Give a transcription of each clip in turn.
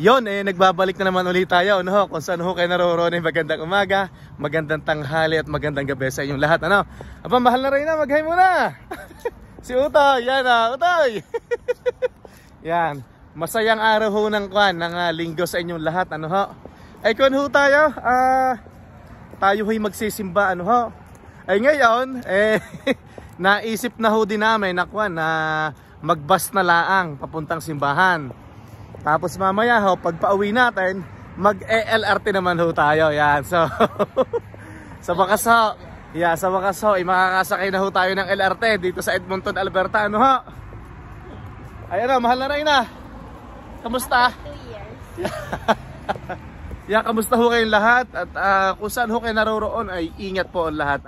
Yon, nagbabalik na naman ulit tayo, no? Kung saan ho kayo naroroon, magandang umaga, magandang tanghali at magandang gabi sa inyong lahat, ano? Aba, mahal na rin na, mag-hi muna. Si Utoy, yan Utoy. Yan, masayang araw ho ng linggo sa inyong lahat, ano ho? Ay kung ho tayo, tayo ho'y magsisimba, ano ho? Ay ngayon, naisip na ho din namin na magbus na laang papuntang simbahan. Tapos mamaya ho, pag pauwi natin, mag-LRT naman ho tayo. Yan. So, sa wakas ho, makakasakay na ho tayo ng LRT dito sa Edmonton, Alberta. Ano ho? Ayan o, mahal na rin na. Kamusta? 2 years. Yeah, kamusta ho kayong lahat? At kung saan ho kayo naroroon, ay ingat po ang lahat.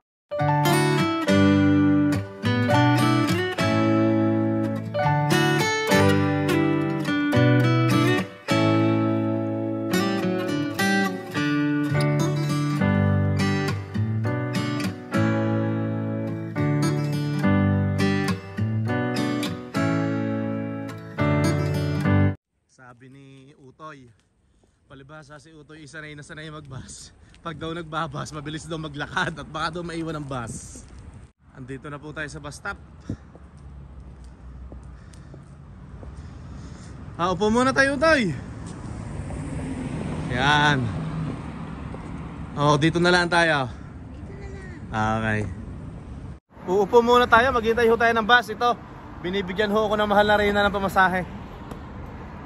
Sabi ni Utoy, palibhasa si Utoy sanay na sanay magbus. Pag daw nagbabas, mabilis daw maglakad at baka daw maiwan ang bus. Andito na po tayo sa bus stop. Upo muna tayo, Utoy. Yan. Dito na lang tayo. Okay. Uupo muna tayo, maghintay ho tayo ng bus. Ito, binibigyan ho ako ng mahal na rin na ng pamasahe.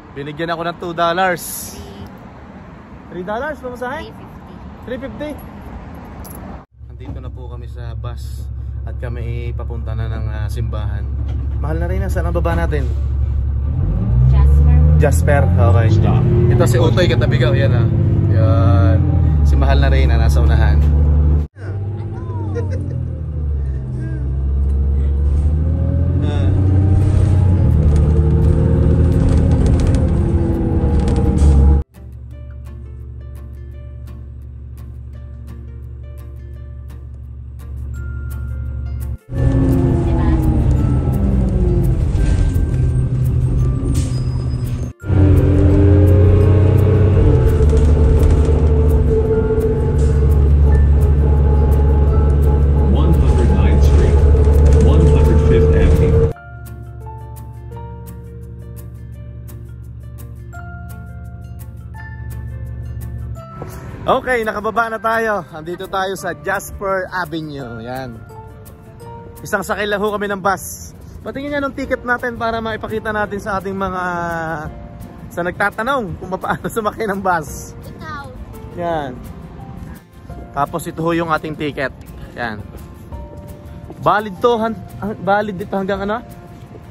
Binigyan ako ng $2. $3 pamasahe? 350. Nandito na po kami sa bus at kami papunta na ng simbahan. Mahal na rin na, saan ang baba natin? Jasper, okay. Ito si Utoy katabi ko, yan yan. Si mahal na rin na nasa unahan. Okay, nakababa na tayo. Andito tayo sa Jasper Avenue. Yan. Isang sakay lang ho kami ng bus. Patingin nga ng ticket natin para maipakita natin sa ating mga sa nagtatanong kung paano sumakay ng bus. Ikaw. Yan. Tapos ito ho yung ating ticket. Yan. Valid dito hanggang ano?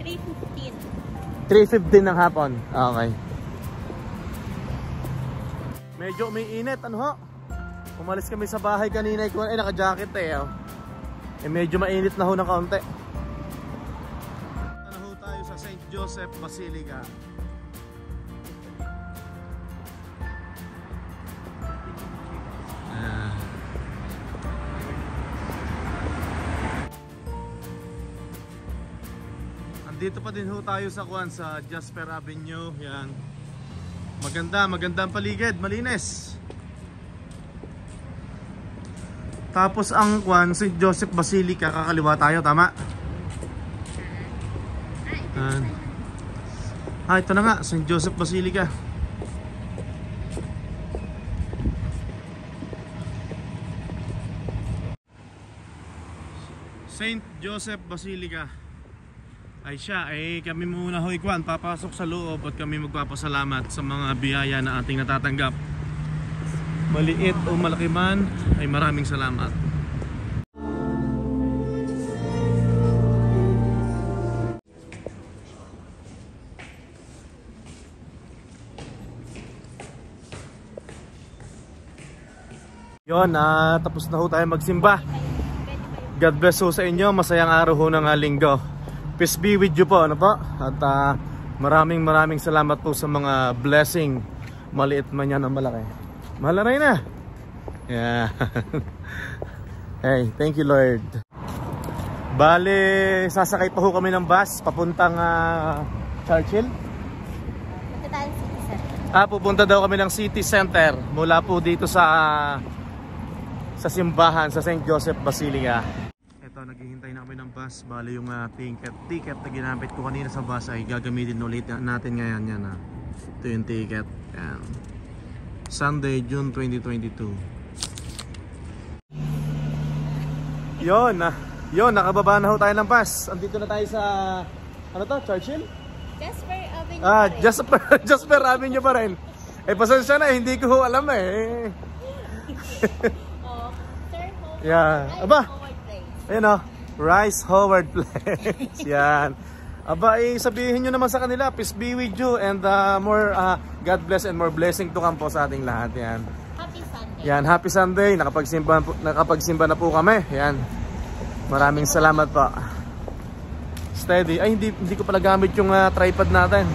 3:15. 3:15 ng hapon. Okay. Medyo umiinit, ano ho? Umalis kami sa bahay kanina, naka-jacket medyo mainit na ho ng kaunti. Ano ho tayo sa St. Joseph Basilica. Andito pa din ho tayo sa Jasper Avenue. Yan. Magandang paligid, malinis. Tapos ang St. Joseph Basilica, kakaliwa tayo, tama? Ito na nga, St. Joseph Basilica. St. Joseph Basilica. Kami muna ho papasok sa loob at kami magpapasalamat sa mga biyaya na ating natatanggap. Maliit o malaki man, ay maraming salamat. Yon, tapos na ho tayo magsimba. God bless ho sa inyo, masayang araw ho ng linggo. Peace be with you po, ano po? At maraming salamat po sa mga blessing, maliit man yan o malaki. Mahal na rin na. Yeah. Hey, thank you Lord. Bale, sasakay pa ho kami ng bus papuntang Churchill. Punta tayo City Center. Pupunta daw kami ng City Center mula po dito sa simbahan sa St. Joseph Basilica. Ito, naghihintay na kami ng bus. Bali yung ticket na ginamit ko kanina sa bus ay gagamitin ulit natin ngayon. Yan, ito yung ticket. Yan. Sunday, June 2022. Yun, nakababa na ho tayo ng bus. Andito na tayo sa, ano to, Churchill? Jasper Avenue pa rin. Jasper Avenue pa rin. Pasensya na, hindi ko alam eh. Oh, Sir Howard. Yeah. Aba, Howard Place. ayun Rice Howard Place. Yan. Aba, sabihin nyo naman sa kanila, peace be with you and more God bless and more blessing to come po sa ating lahat. Yan. Happy Sunday. Yan, happy Sunday. Nakapagsimba na po kami. Yan. Maraming salamat po. Steady. Ay, hindi ko pala gamit yung tripod natin.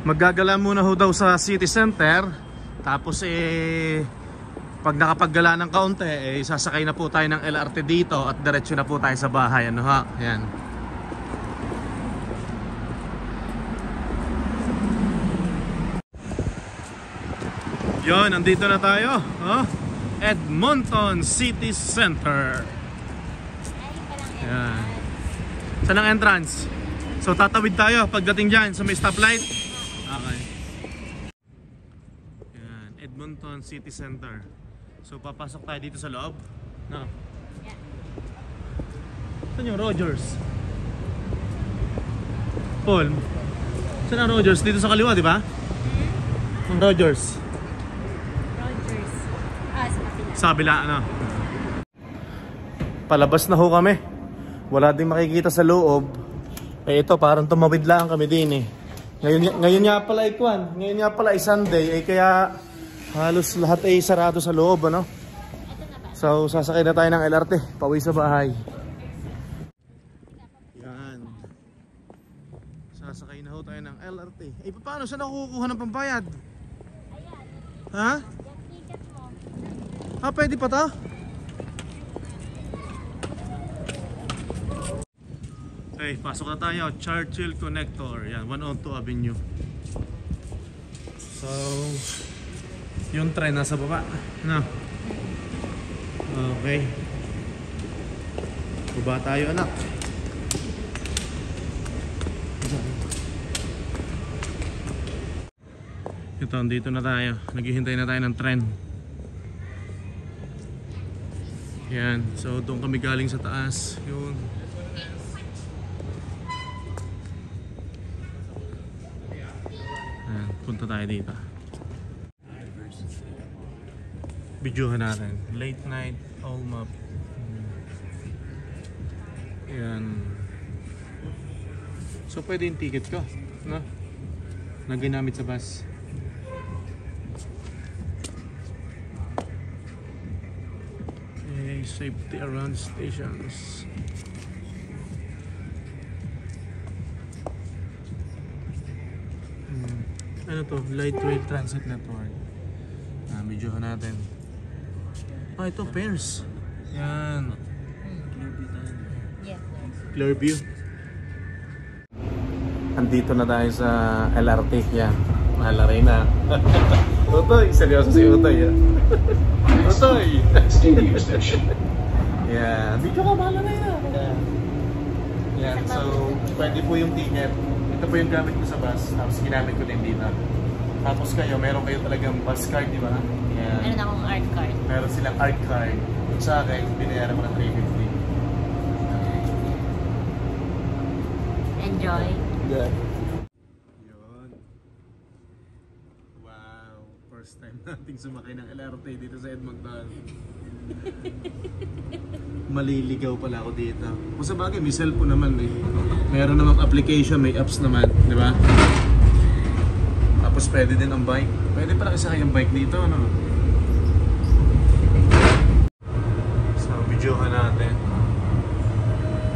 Maggagala muna ho daw sa City Center. Tapos pag nakapaggala ng kaunti, sasakay na po tayo ng LRT dito at diretso na po tayo sa bahay. Ano ha? Yan. Yon, nandito na tayo. Edmonton City Center. Yan. Saan ang entrance? So tatawid tayo pagdating dyan sa may stoplight. Okay. Yan, Edmonton City Center. So papasok tayo dito sa loob. No? Yeah. Saan yung Rogers? Paul, saan ang Rogers? Dito sa kaliwa, di ba? Ang Rogers. Rogers. Sa Sa kabila. kabila, ano? Palabas na ho kami. Wala ding makikita sa loob. Ito, parang tumawid lang kami din eh. Ngayon nga pala ngayon nga pala ay Sunday, kaya halos lahat ay sarado sa loob, ano? So, sasakay na tayo ng LRT, pauwi sa bahay. Yan. Sasakay na ho tayo ng LRT. Paano? Saan ako kukuha ng pambayad? Ayan. Ha? Yung ticket mo. Pwede pa to? Okay, pasok na tayo. Churchill Connector. Yan, 102 Avenue. So, yung tren nasa baba. No? Okay. Baba tayo, anak. Ito, dito na tayo. Naghihintay na tayo ng tren. Yan. So, doon kami galing sa taas. Yun. Punta tayo dito. Videohan natin. Late night all map. Ayan. So pwede yung ticket ko, no? Na ginamit sa bus. Okay, safety around stations. Ano to? Light Rail Transit Network. Videohan natin. Ito, pairs. Yan. Yes. Clearview. Andito na tayo sa LRT. Yan. Mahalari na. Utoy! Seryoso si Utoy. Utoy! Yeah. Video ka, mahalari na. Yan. So, pwede po yung ticket. Ito po yung gamit ko sa bus, tapos ginamit ko din dito. Tapos meron kayo talagang bus card, di ba? Yan. Meron akong art card. Meron silang art card. Yung sa akin, binayaran ko na 350. Enjoy. Good. Yun. Wow. First time nating sumakay ng LRT dito sa Edmonton. Maliligaw pala ako dito. Kung sa bagay, may cellphone naman eh. Meron namang application, may apps naman, di ba? Tapos pwede din ang bike. Pwede pala isakay ang bike dito, ano? So, videohan natin.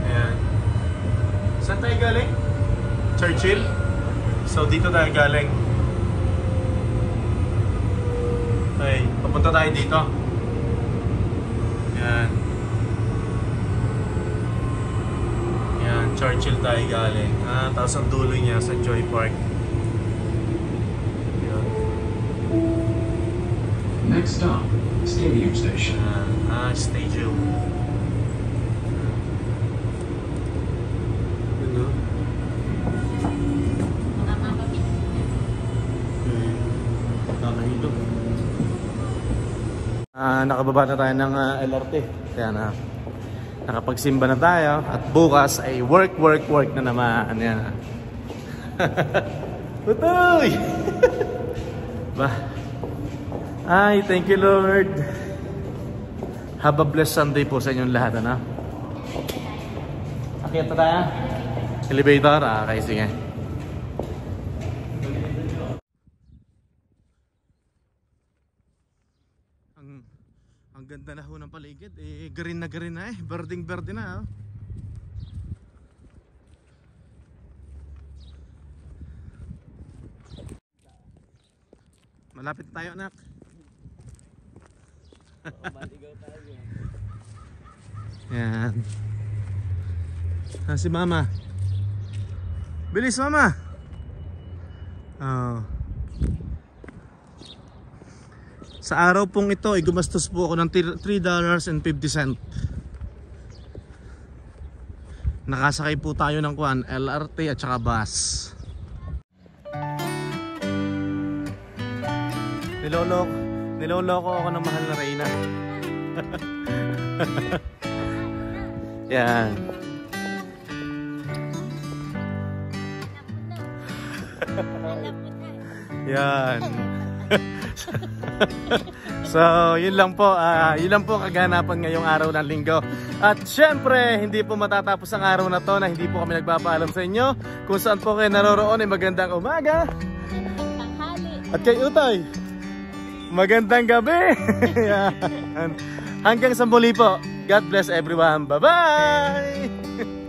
Ayan. Saan tayo galing? Churchill? So, dito tayo galing. Okay, papunta tayo dito. Yan. Yan, Churchill tayo galing. Tapos ang dulo niya sa Joy Park. Next stop, Stadium Station. Stadium. Ano? Nakahilo. Nakababa na tayo ng LRT. Kaya nakapagsimba na tayo. At bukas ay work na naman. Yan. Utoy! Bah. Ay, thank you Lord. Have a blessed Sunday po sa inyong lahat, ano? Akyat na tayo? Elevator? Okay, sige. Ang ganda na ho ng paligid. Green na Berding-berde na, oh. Malapit tayo, anak. Yan. Si mama. Bilis mama. Sa araw pong ito ay gumastos po ako ng $3.50. Nakasakay po tayo ng LRT at saka bus. Niloloko ako ng mahal na Reyna. Yan. Yan. So, yun lang po kaganapan ngayong araw ng linggo. At syempre, hindi po matatapos ang araw na to na hindi po kami nagpapaalam sa inyo. Kung saan po kayo naroroon ay magandang umaga. At kay Utay, magandang gabi. Yan. Hanggang sa muli po. God bless everyone. Bye-bye!